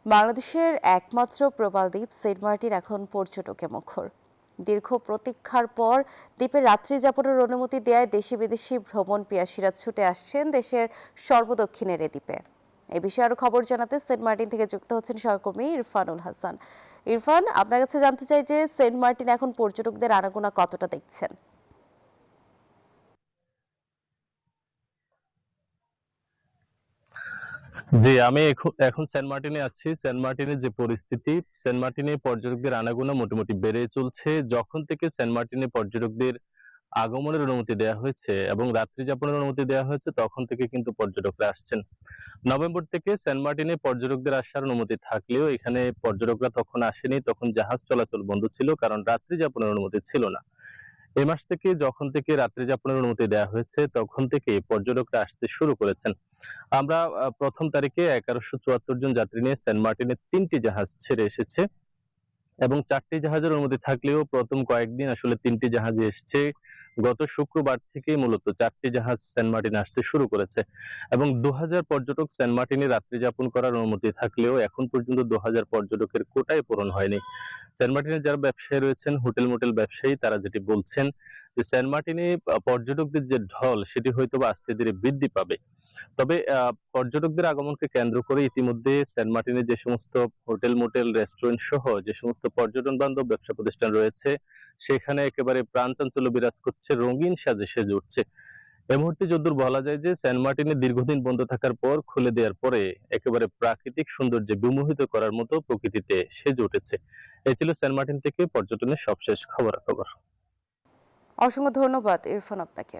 বাংলাদেশের একমাত্র প্রবাল দ্বীপ সেন্ট মার্টিন এখন পর্যটকে মুখর। দীর্ঘ প্রতীক্ষার পর দ্বীপে রাত্রি যাপনের অনুমতি দেয়ায় দেশি বিদেশি ভ্রমণ পিয়াসীরা ছুটে আসছেন দেশের সর্বদক্ষিণের এ দ্বীপে। এ বিষয়ে আরো খবর জানাতে সেন্ট মার্টিন থেকে যুক্ত হচ্ছেন সহকর্মী ইরফানুল হাসান। ইরফান, আপনার কাছে জানতে চাই যে সেন্ট মার্টিন এখন পর্যটকদের আনাগোনা কতটা দেখছেন? জি, আমি এখন সেন্ট মার্টিনে আছি। সেন্ট মার্টিনের যে পরিস্থিতি, সেন্ট মার্টিনে পর্যটকদের আনাগোনা মোটামুটি বেড়ে চলছে। যখন থেকে সেন্ট মার্টিনে পর্যটকদের আগমনের অনুমতি দেয়া হয়েছে এবং রাত্রি যাপনের অনুমতি দেয়া হয়েছে, তখন থেকে কিন্তু পর্যটকরা আসছেন। নভেম্বর থেকে সেন্ট মার্টিনে পর্যটকদের আসার অনুমতি থাকলেও এখানে পর্যটকরা তখন আসেনি, তখন জাহাজ চলাচল বন্ধ ছিল, কারণ রাত্রি যাপনের অনুমতি ছিল না। এ মাস থেকে যখন থেকে রাত্রি যাপনের অনুমতি দেয়া হয়েছে, তখন থেকে পর্যটকরা আসতে শুরু করেছেন। আমরা ১ম তারিখে ১১৭৪ জন যাত্রী নিয়ে সেন্ট মার্টিনে ৩ টি জাহাজ ছেড়ে এসেছে এবং ৪ টি জাহাজের অনুমতি থাকলেও ১ম কয়েকদিন আসলে ৩ টি জাহাজই এসছে। গত শুক্রবার থেকেই মূলত ৪ টি জাহাজ সেন্ট মার্টিনে আসতে শুরু করেছে এবং ২,০০০ পর্যটক সেন্ট মার্টিনে রাত্রি যাপন করার অনুমতি থাকলেও এখন পর্যন্ত ২,০০০ পর্যটকের কোটাই পূরণ হয়নি। সেন্ট মার্টিনে যারা ব্যবসায়ী রয়েছেন, হোটেল-মোটেল ব্যবসায়ী, তারা যেটি বলছেন যে সেন্ট মার্টিনে পর্যটকদের যে ঢল সেটি হয়তোবা আস্তে ধীরে বৃদ্ধি পাবে। তবে পর্যটকদের আগমনকে কেন্দ্র করে ইতিমধ্যে সেন্ট মার্টিনে যে সমস্ত হোটেল, মোটেল, রেস্টুরেন্ট সহ যে সমস্ত পর্যটন বান্ধব ব্যবসা প্রতিষ্ঠান রয়েছে, সেখানে একেবারে প্রাণচাঞ্চল্য বিরাজ করছে, রঙিন সাজে সেজে উঠছে। এই মুহূর্তে যদ্দূর বলা যায় যে সেন্ট মার্টিনে দীর্ঘদিন বন্ধ থাকার পর খুলে দেওয়ার পরে একেবারে প্রাকৃতিক সৌন্দর্যে বিমোহিত করার মতো প্রকৃতিতে সেজে উঠেছে। এই ছিল সেন্ট মার্টিন থেকে পর্যটনের সবশেষ খবরাখবর। অসংখ্য ধন্যবাদ ইরফান আপনাকে।